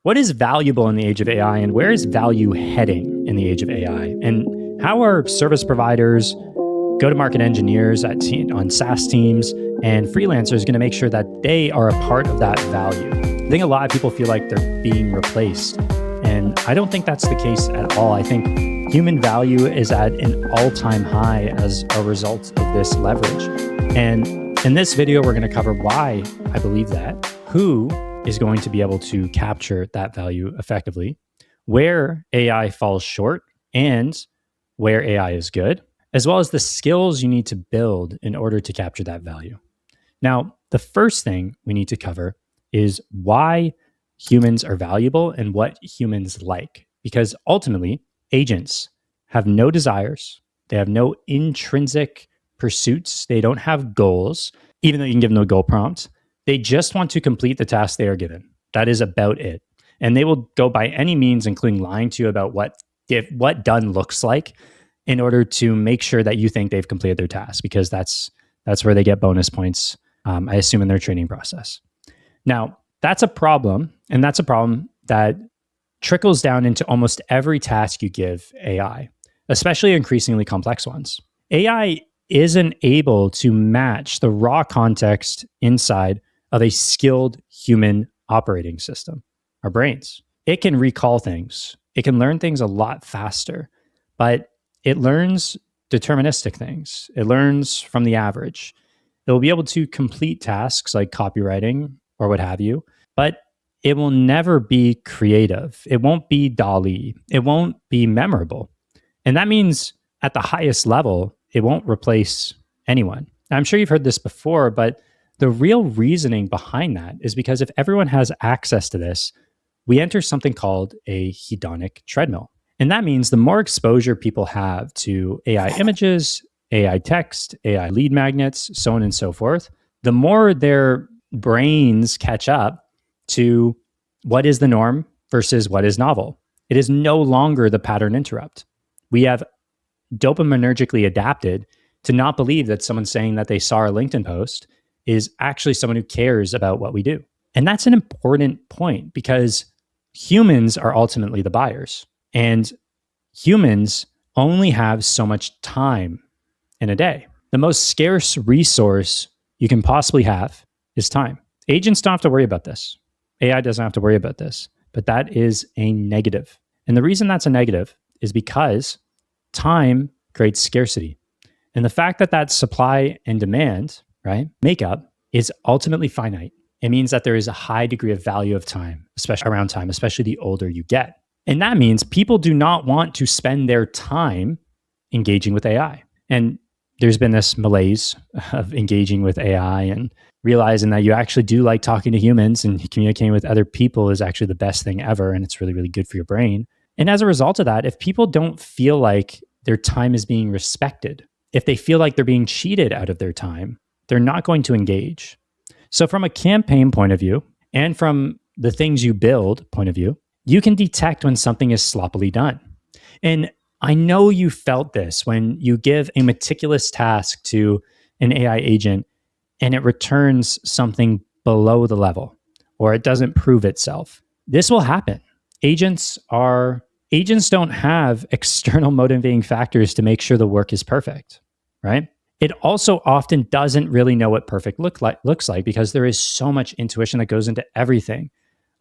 What is valuable in the age of AI, and where is value heading in the age of AI? And how are service providers, go-to-market engineers on SaaS teams, and freelancers going to make sure that they are a part of that value? I think a lot of people feel like they're being replaced, and I don't think that's the case at all. I think human value is at an all-time high as a result of this leverage. And in this video, we're going to cover why I believe that, who is going to be able to capture that value effectively, where AI falls short and where AI is good, as well as the skills you need to build in order to capture that value. Now, the first thing we need to cover is why humans are valuable and what humans like. Because ultimately, agents have no desires. They have no intrinsic pursuits. They don't have goals, even though you can give them a goal prompt. They just want to complete the task they are given. That is about it. And they will go by any means, including lying to you about what done looks like, in order to make sure that you think they've completed their task, because that's where they get bonus points, I assume, in their training process. Now, that's a problem, and that's a problem that trickles down into almost every task you give AI, especially increasingly complex ones. AI isn't able to match the raw context inside of a skilled human operating system, our brains. It can recall things. It can learn things a lot faster, but it learns deterministic things. It learns from the average. It will be able to complete tasks like copywriting or what have you, but it will never be creative. It won't be DALL-E. It won't be memorable. And that means at the highest level, it won't replace anyone. Now, I'm sure you've heard this before, but the real reasoning behind that is because if everyone has access to this, we enter something called a hedonic treadmill. And that means the more exposure people have to AI images, AI text, AI lead magnets, so on and so forth, the more their brains catch up to what is the norm versus what is novel. It is no longer the pattern interrupt. We have dopaminergically adapted to not believe that someone saying that they saw our LinkedIn post is actually someone who cares about what we do. And that's an important point, because humans are ultimately the buyers, and humans only have so much time in a day. The most scarce resource you can possibly have is time. Agents don't have to worry about this. AI doesn't have to worry about this, but that is a negative. And the reason that's a negative is because time creates scarcity. And the fact that that supply and demand, right, makeup is ultimately finite. It means that there is a high degree of value of time, especially around time, especially the older you get. And that means people do not want to spend their time engaging with AI. And there's been this malaise of engaging with AI and realizing that you actually do like talking to humans, and communicating with other people is actually the best thing ever. And it's really, really good for your brain. And as a result of that, if people don't feel like their time is being respected, if they feel like they're being cheated out of their time, they're not going to engage. So from a campaign point of view, and from the things you build point of view, you can detect when something is sloppily done. And I know you felt this when you give a meticulous task to an AI agent and it returns something below the level, or it doesn't prove itself. This will happen. Agents don't have external motivating factors to make sure the work is perfect, right? It also often doesn't really know what perfect looks like, because there is so much intuition that goes into everything.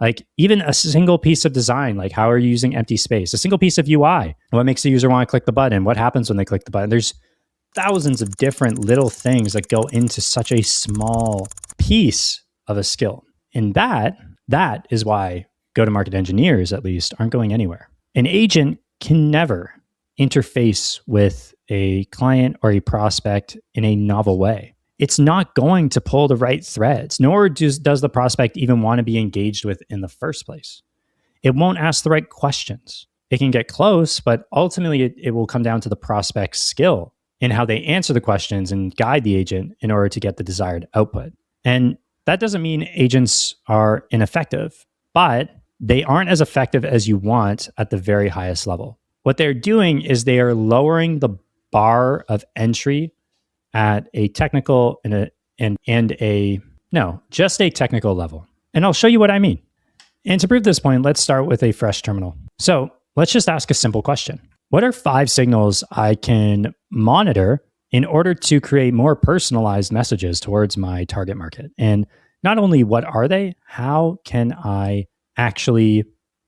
Like even a single piece of design, like how are you using empty space? A single piece of UI, what makes the user want to click the button? What happens when they click the button? There's thousands of different little things that go into such a small piece of a skill. And that is why go-to-market engineers, at least, aren't going anywhere. An agent can never interface with a client or a prospect in a novel way. It's not going to pull the right threads, nor does the prospect even want to be engaged with in the first place. It won't ask the right questions. It can get close, but ultimately it will come down to the prospect's skill in how they answer the questions and guide the agent in order to get the desired output. And that doesn't mean agents are ineffective, but they aren't as effective as you want at the very highest level. What they're doing is they are lowering the bar of entry at a technical just a technical level. And I'll show you what I mean. And to prove this point, let's start with a fresh terminal. So let's just ask a simple question. What are 5 signals I can monitor in order to create more personalized messages towards my target market? And not only what are they, how can I actually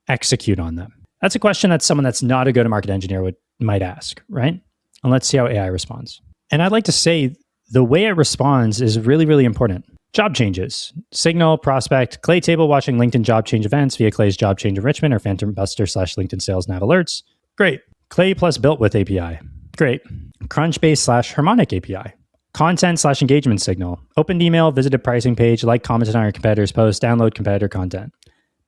execute on them? That's a question that someone that's not a go-to-market engineer might ask, right? And let's see how AI responds. And I'd like to say the way it responds is really, really important. Job changes. Signal, prospect, Clay table watching LinkedIn job change events via Clay's job change enrichment or Phantom Buster / LinkedIn sales nav alerts. Great. Clay plus built with API. Great. Crunchbase / Harmonic API. Content / engagement signal. Opened email, visited pricing page, like, commented on your competitor's post, download competitor content.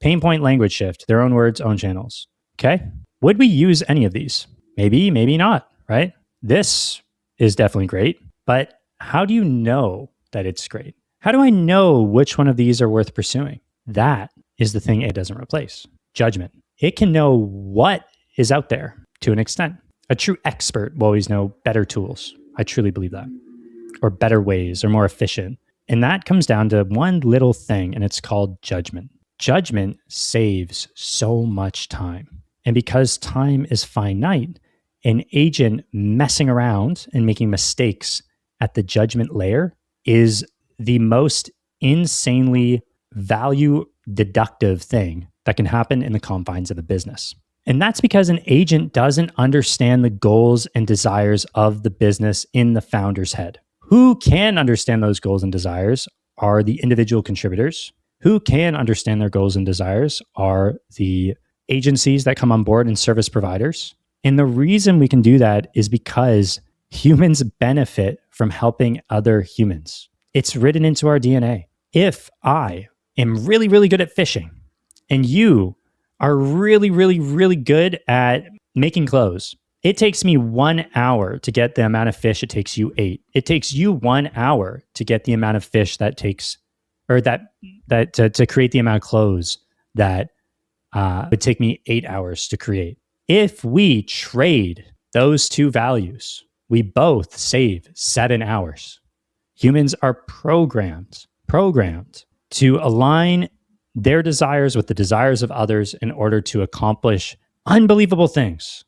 Pain point language shift. Their own words, own channels. Okay. Would we use any of these? Maybe, maybe not, right? This is definitely great, but how do you know that it's great? How do I know which one of these are worth pursuing? That is the thing it doesn't replace. Judgment. It can know what is out there to an extent. A true expert will always know better tools. I truly believe that. Or better ways, or more efficient. And that comes down to one little thing, and it's called judgment. Judgment saves so much time. And because time is finite, an agent messing around and making mistakes at the judgment layer is the most insanely value deductive thing that can happen in the confines of a business. And that's because an agent doesn't understand the goals and desires of the business in the founder's head. Who can understand those goals and desires are the individual contributors. Who can understand their goals and desires are the agencies that come on board and service providers. And the reason we can do that is because humans benefit from helping other humans. It's written into our DNA. If I am really, really good at fishing and you are really, really, really good at making clothes, it takes me 1 hour to get the amount of fish it takes you 8. It takes you 1 hour to get the amount of fish that takes, or to create the amount of clothes that would take me 8 hours to create. If we trade those two values, we both save 7 hours. Humans are programmed to align their desires with the desires of others in order to accomplish unbelievable things.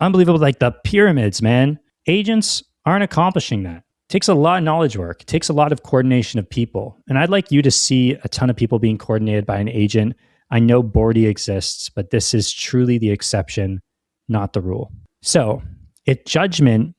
Unbelievable, like the pyramids, man. Agents aren't accomplishing that. It takes a lot of knowledge work. It takes a lot of coordination of people. And I'd like you to see a ton of people being coordinated by an agent. I know Bordy exists, but this is truly the exception, not the rule. So if judgment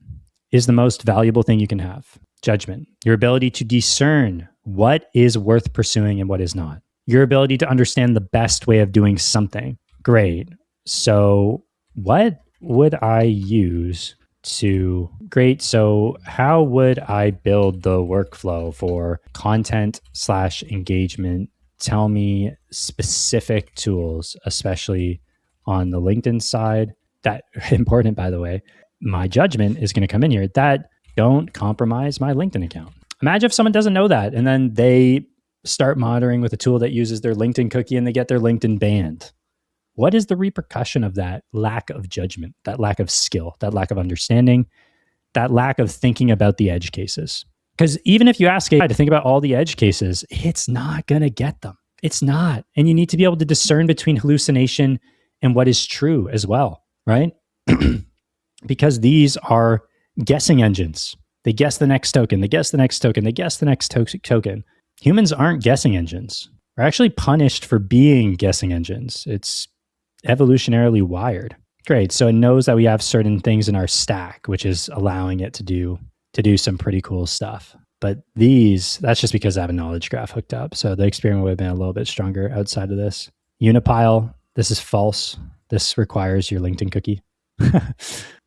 is the most valuable thing you can have, judgment, your ability to discern what is worth pursuing and what is not, your ability to understand the best way of doing something. Great. So what would I use to, great. So how would I build the workflow for content / engagement? Tell me specific tools, especially on the LinkedIn side. That important, by the way. My judgment is going to come in here. That don't compromise my LinkedIn account. Imagine if someone doesn't know that and then they start monitoring with a tool that uses their LinkedIn cookie and they get their LinkedIn banned. What is the repercussion of that lack of judgment, that lack of skill, that lack of understanding, that lack of thinking about the edge cases? Because even if you ask AI to think about all the edge cases, it's not going to get them. It's not. And you need to be able to discern between hallucination and what is true as well, right? Because these are guessing engines. They guess the next token, they guess the next token, they guess the next token. Humans aren't guessing engines. We're actually punished for being guessing engines. It's evolutionarily wired. Great. So it knows that we have certain things in our stack, which is allowing it to do some pretty cool stuff. But that's just because I have a knowledge graph hooked up. So the experiment would have been a little bit stronger outside of this. Unipile, this is false. This requires your LinkedIn cookie.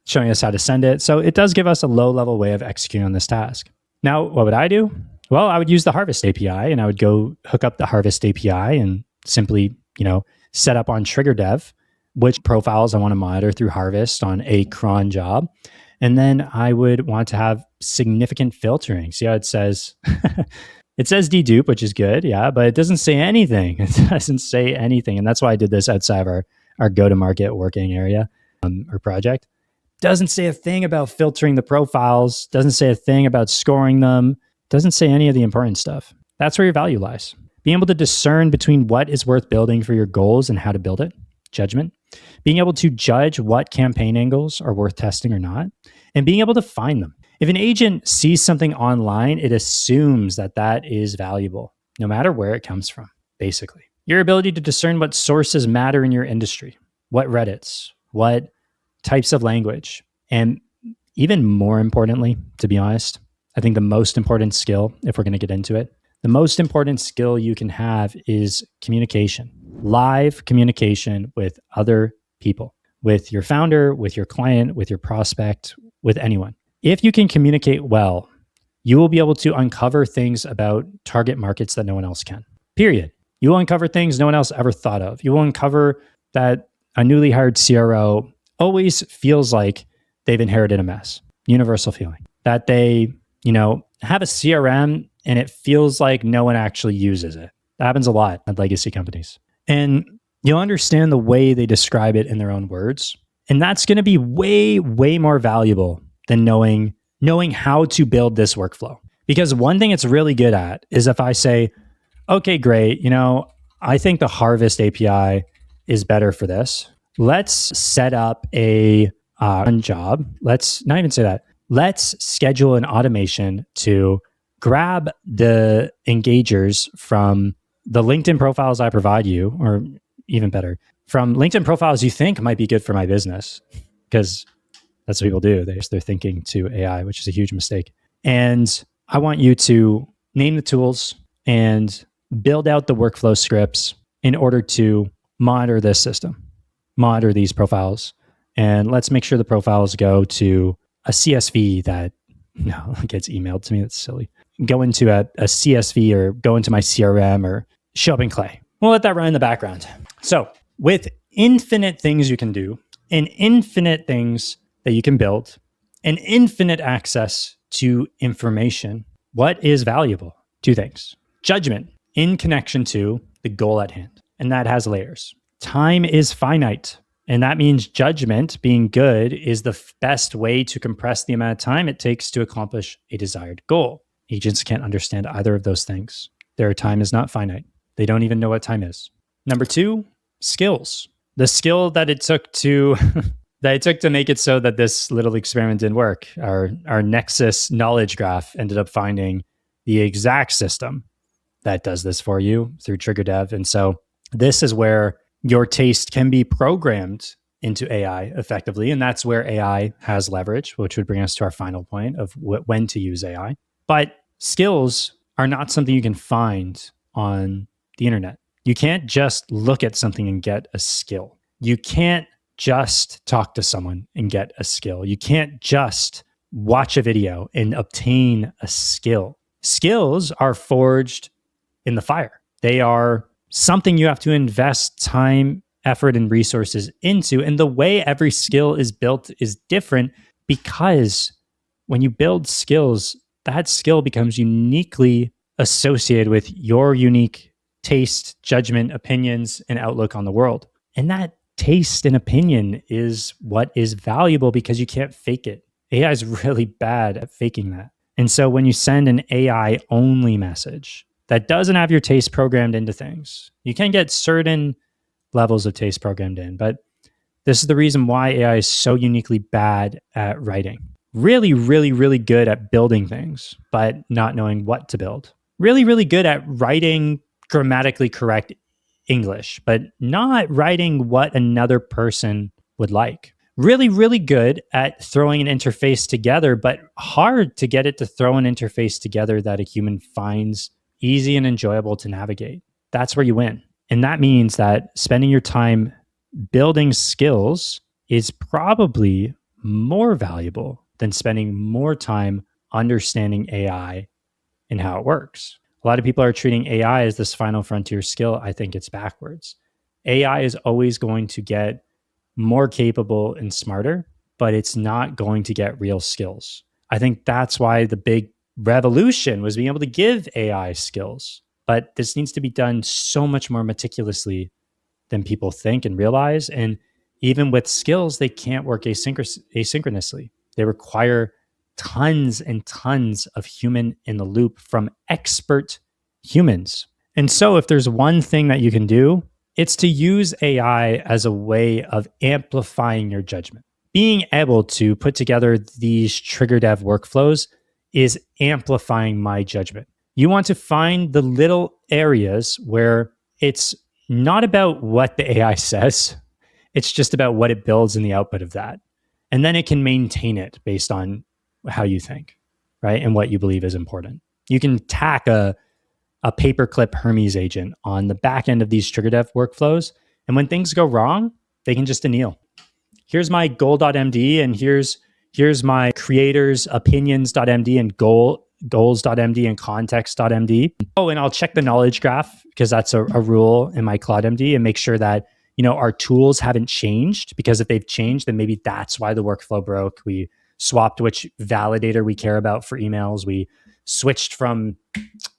Showing us how to send it. So it does give us a low-level way of executing on this task. Now, what would I do? Well, I would use the Harvest API and I would go hook up the Harvest API and simply, set up on trigger.dev which profiles I want to monitor through Harvest on a cron job. And then I would want to have significant filtering. See how it says, it says dedupe, which is good. Yeah, but it doesn't say anything. It doesn't say anything. And that's why I did this outside of our go-to-market working area or project. Doesn't say a thing about filtering the profiles. Doesn't say a thing about scoring them. Doesn't say any of the important stuff. That's where your value lies. Being able to discern between what is worth building for your goals and how to build it, judgment. Being able to judge what campaign angles are worth testing or not, and being able to find them. If an agent sees something online, it assumes that that is valuable, no matter where it comes from, basically. Your ability to discern what sources matter in your industry, what Reddits, what types of language, and even more importantly, to be honest, I think the most important skill, if we're going to get into it, the most important skill you can have is communication, live communication with other people, with your founder, with your client, with your prospect, with anyone. If you can communicate well, you will be able to uncover things about target markets that no one else can, period. You will uncover things no one else ever thought of. You will uncover that a newly hired CRO always feels like they've inherited a mess. Universal feeling that they, have a CRM and it feels like no one actually uses it. That happens a lot at legacy companies. And you'll understand the way they describe it in their own words. And that's going to be way, way more valuable than knowing how to build this workflow. Because one thing it's really good at is if I say, okay, great, I think the Harvest API is better for this. Let's set up a job. Let's not even say that. Let's schedule an automation to grab the engagers from the LinkedIn profiles I provide you, or even better, from LinkedIn profiles you think might be good for my business, because that's what people do. They're thinking to AI, which is a huge mistake. And I want you to name the tools and build out the workflow scripts in order to monitor this system, monitor these profiles. And let's make sure the profiles go to a CSV that gets emailed to me. That's silly. Go into a CSV or go into my CRM or show up in Clay. We'll let that run in the background. So with infinite things you can do and infinite things that you can build and infinite access to information, what is valuable? Two things. Judgment in connection to the goal at hand. And that has layers. Time is finite. And that means judgment, being good, is the best way to compress the amount of time it takes to accomplish a desired goal. Agents can't understand either of those things. Their time is not finite. They don't even know what time is. Number two, skills. The skill that it took to make it so that this little experiment didn't work. Our Nexus knowledge graph ended up finding the exact system that does this for you through trigger.dev. And so this is where your taste can be programmed into AI effectively. And that's where AI has leverage, which would bring us to our final point of when to use AI. But skills are not something you can find on the internet. You can't just look at something and get a skill. You can't just talk to someone and get a skill. You can't just watch a video and obtain a skill. Skills are forged in the fire. They are something you have to invest time, effort, and resources into. And the way every skill is built is different because when you build skills, that skill becomes uniquely associated with your unique taste, judgment, opinions, and outlook on the world. And that taste and opinion is what is valuable because you can't fake it. AI is really bad at faking that. And so when you send an AI only message that doesn't have your taste programmed into things, you can get certain levels of taste programmed in, but this is the reason why AI is so uniquely bad at writing. Really, really, really good at building things, but not knowing what to build. Really, really good at writing grammatically correct English, but not writing what another person would like. Really, really good at throwing an interface together, but hard to get it to throw an interface together that a human finds easy and enjoyable to navigate. That's where you win. And that means that spending your time building skills is probably more valuable than spending more time understanding AI and how it works. A lot of people are treating AI as this final frontier skill. I think it's backwards. AI is always going to get more capable and smarter, but it's not going to get real skills. I think that's why the big revolution was being able to give AI skills. But this needs to be done so much more meticulously than people think and realize. And even with skills, they can't work asynchronously. They require tons and tons of human in the loop from expert humans. And so if there's one thing that you can do, it's to use AI as a way of amplifying your judgment. Being able to put together these trigger.dev workflows is amplifying my judgment. You want to find the little areas where it's not about what the AI says, it's just about what it builds in the output of that. And then it can maintain it based on how you think, right? And what you believe is important. You can tack a Paperclip Hermes agent on the back end of these trigger.dev workflows. And when things go wrong, they can just anneal. Here's my goal.md and here's my creators opinions.md and goals.md and context.md. Oh, and I'll check the knowledge graph because that's a rule in my claude.md and make sure that our tools haven't changed, because if they've changed, then maybe that's why the workflow broke. We swapped which validator we care about for emails. We switched from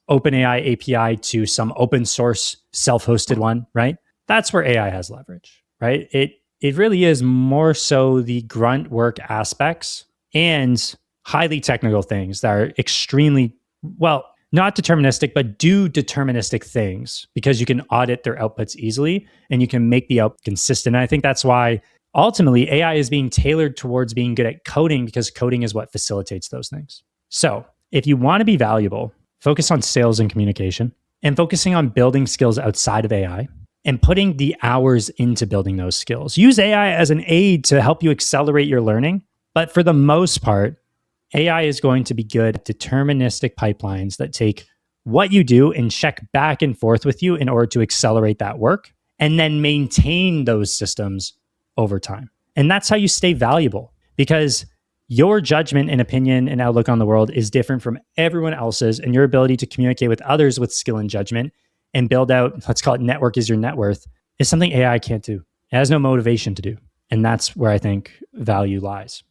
OpenAI API to some open source self-hosted one, right? That's where AI has leverage, right? It really is more so the grunt work aspects and highly technical things that are extremely, well, not deterministic, but do deterministic things because you can audit their outputs easily and you can make the output consistent. And I think that's why ultimately AI is being tailored towards being good at coding, because coding is what facilitates those things. So if you want to be valuable, focus on sales and communication and focusing on building skills outside of AI and putting the hours into building those skills. Use AI as an aid to help you accelerate your learning. But for the most part, AI is going to be good at deterministic pipelines that take what you do and check back and forth with you in order to accelerate that work and then maintain those systems over time. And that's how you stay valuable, because your judgment and opinion and outlook on the world is different from everyone else's, and your ability to communicate with others with skill and judgment and build out, let's call it network is your net worth, is something AI can't do. It has no motivation to do. And that's where I think value lies.